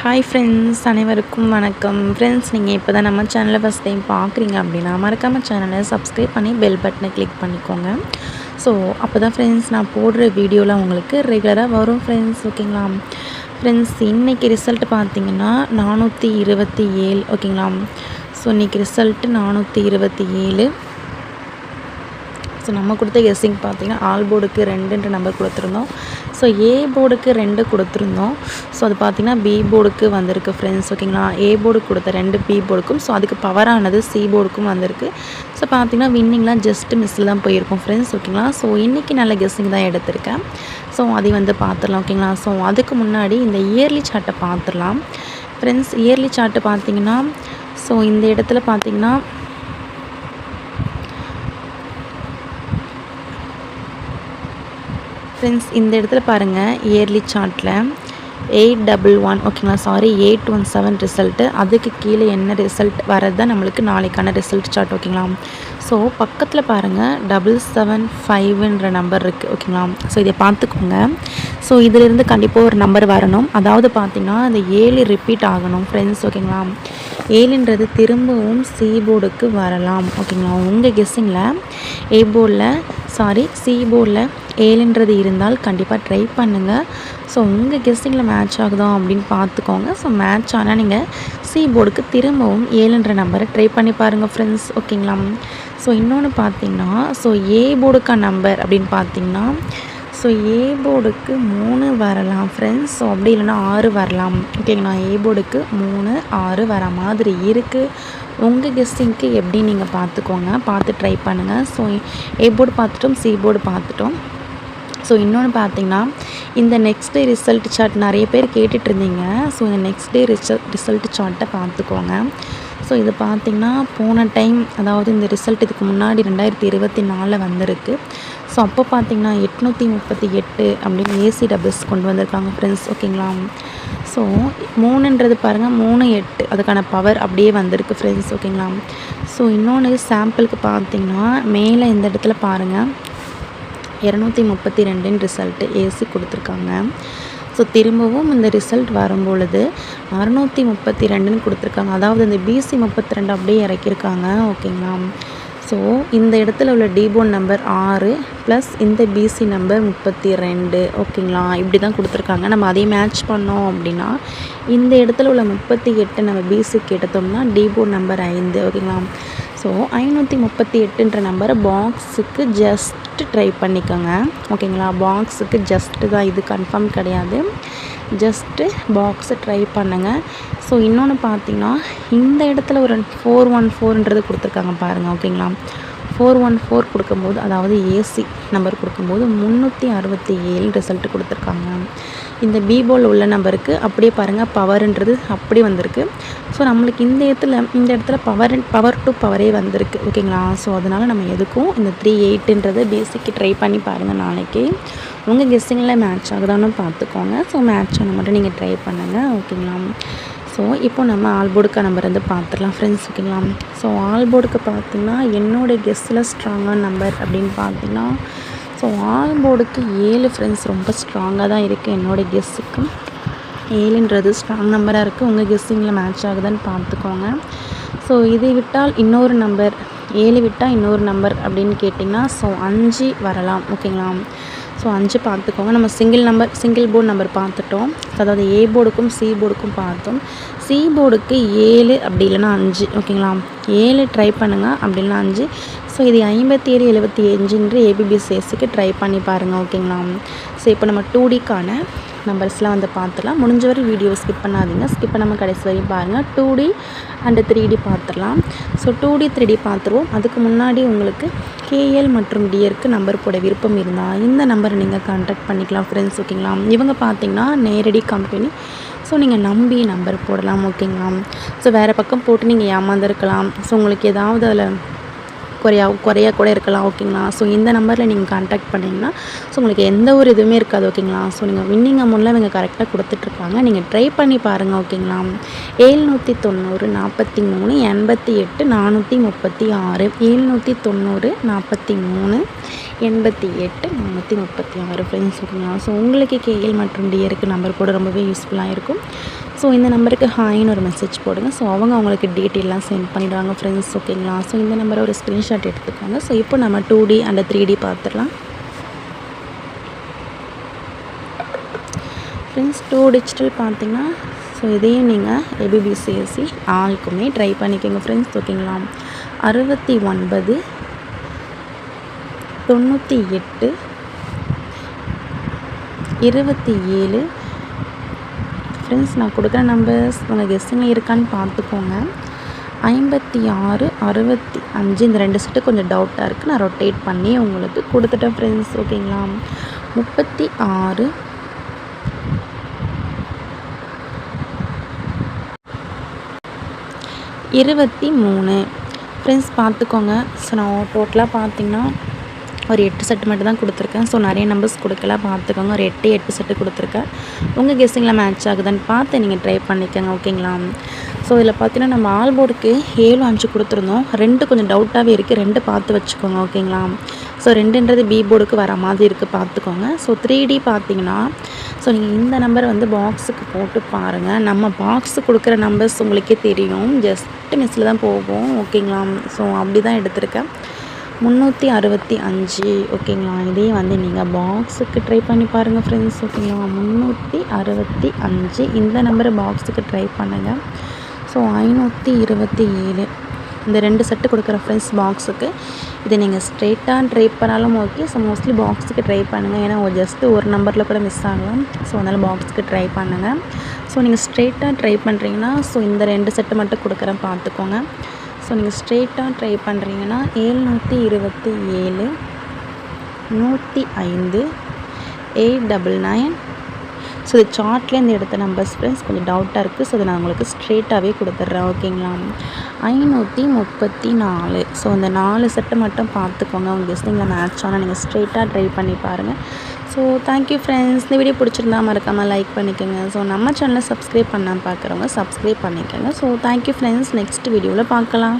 Hi friends, அனைவருக்கும் வணக்கம். Friends, நீங்கள் இப்போ தான் நம்ம சேனலை ஃபஸ்ட் டைம் பார்க்குறீங்க அப்படின்னா மறக்காமல் சேனலை சப்ஸ்கிரைப் பண்ணி பெல் பட்டனை கிளிக் பண்ணிக்கோங்க. ஸோ அப்போ தான் ஃப்ரெண்ட்ஸ் நான் போடுற வீடியோலாம் உங்களுக்கு ரெகுலராக வரும் ஃப்ரெண்ட்ஸ். ஓகேங்களா ஃப்ரெண்ட்ஸ், இன்றைக்கி ரிசல்ட் பார்த்திங்கன்னா 427. ஓகேங்களா. ஸோ இன்றைக்கி ரிசல்ட்டு 427. ஸோ நம்ம கொடுத்த கெஸ்ஸிங் பார்த்திங்கன்னா ஆல் போர்டுக்கு 2 நம்பர் கொடுத்துருந்தோம். ஸோ ஏ போர்டுக்கு 2 கொடுத்துருந்தோம். ஸோ அது பார்த்திங்கன்னா பி போர்டுக்கு வந்திருக்கு ஃப்ரெண்ட்ஸ். ஓகேங்களா. ஏ போர்டுக்கு கொடுத்த 2 பி போர்டுக்கும், ஸோ அதுக்கு பவரானது சி போர்டுக்கும் வந்திருக்கு. ஸோ பார்த்திங்கன்னா வின்னிங்லாம் ஜஸ்ட்டு மிஸ்ஸில் தான் போயிருக்கும் ஃப்ரெண்ட்ஸ். ஓகேங்களா. ஸோ இன்றைக்கி நல்ல கெஸ்ஸிங் தான் எடுத்திருக்கேன். ஸோ அதை பார்த்துடலாம். ஓகேங்களா. ஸோ அதுக்கு முன்னாடி இந்த இயர்லி சார்ட்டை பார்த்துடலாம் ஃப்ரெண்ட்ஸ். இயர்லி சார்ட்டு பார்த்திங்கன்னா ஸோ இந்த இடத்துல பார்த்திங்கன்னா ஃப்ரெண்ட்ஸ் இந்த இடத்துல பாருங்கள், இயர்லி சார்ட்டில் 811 ஓகேங்களா, சாரி 817 ரிசல்ட்டு. அதுக்கு கீழே என்ன ரிசல்ட் வரது தான் நம்மளுக்கு நாளைக்கான ரிசல்ட் சார்ட். ஓகேங்களா. ஸோ பக்கத்தில் பாருங்கள் 775 நம்பர் இருக்குது. ஓகேங்களா. ஸோ இதை பார்த்துக்கோங்க. ஸோ இதிலிருந்து கண்டிப்பாக ஒரு நம்பர் வரணும். அதாவது பார்த்திங்கன்னா இந்த 7 ரிப்பீட் ஆகணும் ஃப்ரெண்ட்ஸ். ஓகேங்களா. 7ன்றது திரும்பவும் சி போர்டுக்கு வரலாம். ஓகேங்களா. உங்கள் கெஸ்ஸிங்கில் ஏ போர்டில் சி போர்டில் 7ன்றது இருந்தால் கண்டிப்பாக ட்ரை பண்ணுங்கள். ஸோ உங்கள் கெஸ்ஸிங்கில் மேட்ச் ஆகுதா அப்படின்னு பார்த்துக்கோங்க. ஸோ மேட்ச் ஆனால் நீங்கள் சி போர்டுக்கு திரும்பவும் 7ன்ற நம்பரை ட்ரை பண்ணி பாருங்கள் ஃப்ரெண்ட்ஸ். ஓகேங்களா. ஸோ இன்னொன்று பார்த்திங்கன்னா ஸோ ஏ போர்டுக்கான நம்பர் அப்படின்னு பார்த்திங்கன்னா ஸோ ஏ போர்டுக்கு 3 வரலாம் ஃப்ரெண்ட்ஸ். ஸோ அப்படி இல்லைன்னா 6 வரலாம். ஓகேங்களா. ஏ போர்டுக்கு 3, 6 வர மாதிரி இருக்குது. உங்கள் கெஸ்ஸிங்க்கு எப்படி நீங்கள் பார்த்துக்கோங்க, பார்த்து ட்ரை பண்ணுங்கள். ஸோ ஏ போர்டு பார்த்துட்டோம், சி போர்டு பார்த்துட்டோம். ஸோ இன்னொன்று பார்த்திங்கன்னா இந்த நெக்ஸ்ட் டே ரிசல்ட் சார்ட் நிறைய பேர் கேட்டுட்ருந்தீங்க. ஸோ இந்த நெக்ஸ்ட் டே ரிசல்ட் சார்ட்டை பார்த்துக்கோங்க. ஸோ இது பார்த்திங்கன்னா போன டைம், அதாவது இந்த ரிசல்ட் இதுக்கு முன்னாடி 2024 வந்திருக்கு. ஸோ அப்போ பார்த்திங்கன்னா 838 அப்படின்னு ஏசி டபுள்ஸ் கொண்டு வந்திருக்காங்க ஃப்ரெண்ட்ஸ். ஓகேங்களா. ஸோ 3ன்றது பாருங்கள் 3, 8 அதுக்கான பவர் அப்படியே வந்திருக்கு ஃப்ரெண்ட்ஸ். ஓகேங்களா. ஸோ இன்னொன்று சாம்பிளுக்கு பார்த்திங்கன்னா மேலே இந்த இடத்துல பாருங்கள் 232 ரிசல்ட்டு ஏசி கொடுத்துருக்காங்க. ஸோ திரும்பவும் இந்த ரிசல்ட் வரும்பொழுது 632 கொடுத்துருக்காங்க. அதாவது இந்த பிசி 32 அப்படியே இறக்கியிருக்காங்க. ஓகேங்களா. ஸோ இந்த இடத்துல உள்ள டிபோன் நம்பர் 6 ப்ளஸ் இந்த பிசி நம்பர் 32. ஓகேங்களா. இப்படி தான் கொடுத்துருக்காங்க. நம்ம அதே மேட்ச் பண்ணோம் அப்படின்னா இந்த இடத்துல உள்ள 38 நம்ம பிசிக்கு எடுத்தோம்னா டிபோன் நம்பர் 5. ஓகேங்களா. ஸோ 538ன்ற நம்பரை பாக்ஸுக்கு ஜஸ்ட்டு ட்ரை பண்ணிக்கோங்க. ஓகேங்களா. பாக்ஸுக்கு ஜஸ்ட்டு தான், இது கன்ஃபார்ம் கிடையாது. ஜஸ்ட்டு பாக்ஸை ட்ரை பண்ணுங்கள். ஸோ இன்னொன்று பார்த்திங்கன்னா இந்த இடத்துல ஒரு 414ன்றது கொடுத்துருக்காங்க பாருங்கள். ஓகேங்களா. 414 கொடுக்கும்போது, அதாவது ஏசி நம்பர் கொடுக்கும்போது 367 ரிசல்ட்டு கொடுத்துருக்காங்க. இந்த பி போல் உள்ள நம்பருக்கு அப்படியே பாருங்கள் பவர்ன்றது அப்படி வந்திருக்கு. ஸோ நம்மளுக்கு இந்த இடத்துல பவர் டு பவரே வந்திருக்கு. ஓகேங்களா. ஸோ அதனால் நம்ம எதுக்கும் இந்த 38ன்றது பேசிக்கு ட்ரை பண்ணி பாருங்கள். நாளைக்கு உங்கள் கெஸ்ஸிங்கில் மேட்ச் ஆகுதான்னு பார்த்துக்கோங்க. ஸோ மேட்ச் ஆன மட்டும் நீங்கள் ட்ரை பண்ணுங்கள். ஓகேங்களா. ஸோ இப்போ நம்ம ஆல் போர்டுக்கு நம்பர் வந்து பார்த்துடலாம் ஃப்ரெண்ட்ஸ். ஓகேங்களா. ஸோ ஆல் போர்டுக்கு பார்த்திங்கன்னா என்னோடய கெஸ்ஸில் ஸ்ட்ராங்கான நம்பர் அப்படின்னு பார்த்திங்கன்னா ஸோ ஆல் போர்டுக்கு 7 ஃப்ரெண்ட்ஸ் ரொம்ப ஸ்ட்ராங்காக தான் இருக்குது. என்னோடய கெஸ்ஸுக்கு 7ன்றது ஸ்ட்ராங் நம்பராக இருக்குது. உங்கள் கெஸ்ஸிங்கில் மேட்ச் ஆகுதான்னு பார்த்துக்கோங்க. ஸோ இதை விட்டால் இன்னொரு நம்பர், 7 விட்டால் இன்னொரு நம்பர் அப்படின்னு கேட்டிங்கன்னா ஸோ 5 வரலாம். ஓகேங்களா. ஸோ 5 பார்த்துக்கோங்க. நம்ம சிங்கிள் போர்டு நம்பர் பார்த்துட்டோம். அதாவது ஏ போர்டுக்கும் சி போர்டுக்கும் பார்த்தோம். சி போர்டுக்கு 7 அப்படி இல்லைன்னா 5. ஓகேங்களா. 7 ட்ரை பண்ணுங்கள், அப்படி இல்லைன்னா 5. ஸோ இது 57, 75 ஏபிபிசிஎஸ்க்கு ட்ரை பண்ணி பாருங்கள். ஓகேங்களா. ஸோ இப்போ நம்ம 2Dக்கான நம்பர்ஸ்லாம் வந்து பார்த்துடலாம். முடிஞ்ச வரை வீடியோ ஸ்கிப் பண்ணாதீங்க. ஸ்கிப் பண்ணாமல் கடைசி வரையும் பாருங்கள். 2D அண்டு 3D பார்த்துடலாம். ஸோ 2D 3D பார்த்துருவோம். அதுக்கு முன்னாடி உங்களுக்கு கேஎல் மற்றும் டியருக்கு நம்பர் போட விருப்பம் இருந்தால் இந்த நம்பரை நீங்கள் கான்டாக்ட் பண்ணிக்கலாம் ஃப்ரெண்ட்ஸ். ஓகேங்களா. இவங்க பார்த்திங்கன்னா நேரடி கம்பெனி. ஸோ நீங்கள் நம்பி நம்பர் போடலாம். ஓகேங்களா. ஸோ வேறு பக்கம் போட்டு நீங்கள் ஏமாந்துருக்கலாம். ஸோ உங்களுக்கு ஏதாவது அதில் குறையா கூட இருக்கலாம். ஓகேங்களா. ஸோ இந்த நம்பரில் நீங்கள் கான்டாக்ட் பண்ணிங்கன்னா ஸோ உங்களுக்கு எந்த ஒரு இதுவுமே இருக்காது. ஓகேங்களா. ஸோ நீங்கள் வின்னிங் அமௌண்ட்டில் இவங்க கரெக்டாக கொடுத்துட்ருக்காங்க. நீங்கள் ட்ரை பண்ணி பாருங்கள். ஓகேங்களா. 790 43 88 436 790 43 88 436 ஃப்ரெண்ட்ஸ். ஓகேங்களா. ஸோ உங்களுக்கு கேஎல் மற்றும் டியருக்கு நம்பர் போட ரொம்பவே யூஸ்ஃபுல்லாக இருக்கும். ஸோ இந்த நம்பருக்கு ஹாய்னு ஒரு மெசேஜ் போடுங்க. ஸோ அவங்க அவங்களுக்கு டீட்டெயிலாம் சென்ட் பண்ணிவிடுவாங்க ஃப்ரெண்ட்ஸ், ஓகேங்களா. ஸோ இந்த நம்பரை ஒரு ஸ்க்ரீன்ஷாட் எடுத்துக்கோங்க. ஸோ இப்போ நம்ம 2D அண்ட் 3D பார்த்துடலாம் ஃப்ரெண்ட்ஸ். 2 டிஜிட்டல் பார்த்திங்கன்னா ஸோ இதையும் நீங்கள் ABBCSE ஆளுக்குமே ட்ரை பண்ணிக்கோங்க ஃப்ரெண்ட்ஸ், ஓகேங்களா. 69 98 27 ஃப்ரெண்ட்ஸ். நான் கொடுக்குற நம்பர்ஸ் உங்கள் கெஸ்ஸிங்கில் இருக்கான்னு பார்த்துக்கோங்க. 56 65 இந்த 2 செட்டு கொஞ்சம் டவுட்டாக இருக்குது. நான் ரொட்டேட் பண்ணி உங்களுக்கு கொடுத்துட்டேன் ஃப்ரெண்ட்ஸ், ஓகேங்களா. 36 23 ஃப்ரெண்ட்ஸ் பார்த்துக்கோங்க. ஸோ நான் டோட்டலாக பார்த்திங்கன்னா ஒரு 8 செட்டு மட்டும் தான் கொடுத்துருக்கேன். ஸோ நிறைய நம்பர்ஸ் கொடுக்கல, பார்த்துக்கோங்க. ஒரு 8 செட்டு கொடுத்துருக்கேன். உங்கள் கெஸ்ஸிங்கில் மேட்ச் ஆகுதுன்னு பார்த்து நீங்கள் ட்ரை பண்ணிக்கோங்க, ஓகேங்களா. ஸோ இதில் பார்த்தீங்கன்னா நம்ம ஆல் போர்டுக்கு 7 5 கொடுத்துருந்தோம். 2 கொஞ்சம் டவுட்டாகவே இருக்குது, 2 பார்த்து வச்சுக்கோங்க, ஓகேங்களா. ஸோ 2ன்றது பி போர்டுக்கு வர மாதிரி இருக்குது, பார்த்துக்கோங்க. ஸோ 3D பார்த்தீங்கன்னா ஸோ நீங்கள் இந்த நம்பர் வந்து பாக்ஸுக்கு போட்டு பாருங்கள். நம்ம பாக்ஸு கொடுக்குற நம்பர்ஸ் உங்களுக்கே தெரியும், ஜஸ்ட்டு மிஸ்ஸில் தான் போகும், ஓகேங்களா. ஸோ அப்படி தான் எடுத்திருக்கேன். 365 ஓகேங்களா. இதையும் வந்து நீங்கள் பாக்ஸுக்கு ட்ரை பண்ணி பாருங்கள் ஃப்ரெண்ட்ஸ், ஓகேங்களா. 365 இந்த நம்பரை பாக்ஸுக்கு ட்ரை பண்ணுங்கள். ஸோ 527 இந்த 2 செட்டு கொடுக்குற ஃப்ரெண்ட்ஸ் பாக்ஸுக்கு. இதை நீங்கள் ஸ்ட்ரெயிட்டாக ட்ரை பண்ணாலும் ஓகே. ஸோ மோஸ்ட்லி பாக்ஸுக்கு ட்ரை பண்ணுங்கள், ஏன்னா ஜஸ்ட்டு ஒரு நம்பரில் கூட மிஸ் ஆகலாம். ஸோ அதனால் பாக்ஸுக்கு ட்ரை பண்ணுங்கள். ஸோ நீங்கள் ஸ்ட்ரெயிட்டாக ட்ரை பண்ணுறீங்கன்னா ஸோ இந்த 2 செட்டு மட்டும் கொடுக்குறேன், பார்த்துக்கோங்க. ஸோ நீங்கள் ஸ்ட்ரெயிட்டாக ட்ரை பண்ணுறீங்கன்னா 727 105 899. ஸோ இது சார்ட்லேருந்து எடுத்த நம்பர்ஸ் ஃப்ரெண்ட்ஸ், கொஞ்சம் டவுட்டாக இருக்குது. ஸோ அதை நான் உங்களுக்கு ஸ்ட்ரெயிட்டாகவே கொடுத்துட்றேன், ஓகேங்களா. 534 ஸோ இந்த 4 செட்டு மட்டும் பார்த்துக்கோங்க. உங்கள் கெஸ்டிங்கில் மேட்ச் ஆனால் நீங்கள் ஸ்ட்ரெயிட்டாக ட்ரை பண்ணி பாருங்கள். So thank you friends. இந்த வீடியோ பிடிச்சிருந்தா மறக்காமல் லைக் பண்ணிக்கோங்க. ஸோ நம்ம சேனலை சப்ஸ்கிரைப் பண்ணாமல் பார்க்குறவங்க சப்ஸ்கிரைப் பண்ணிக்கோங்க. So thank you friends. நெக்ஸ்ட் வீடியோவில் பார்க்கலாம்.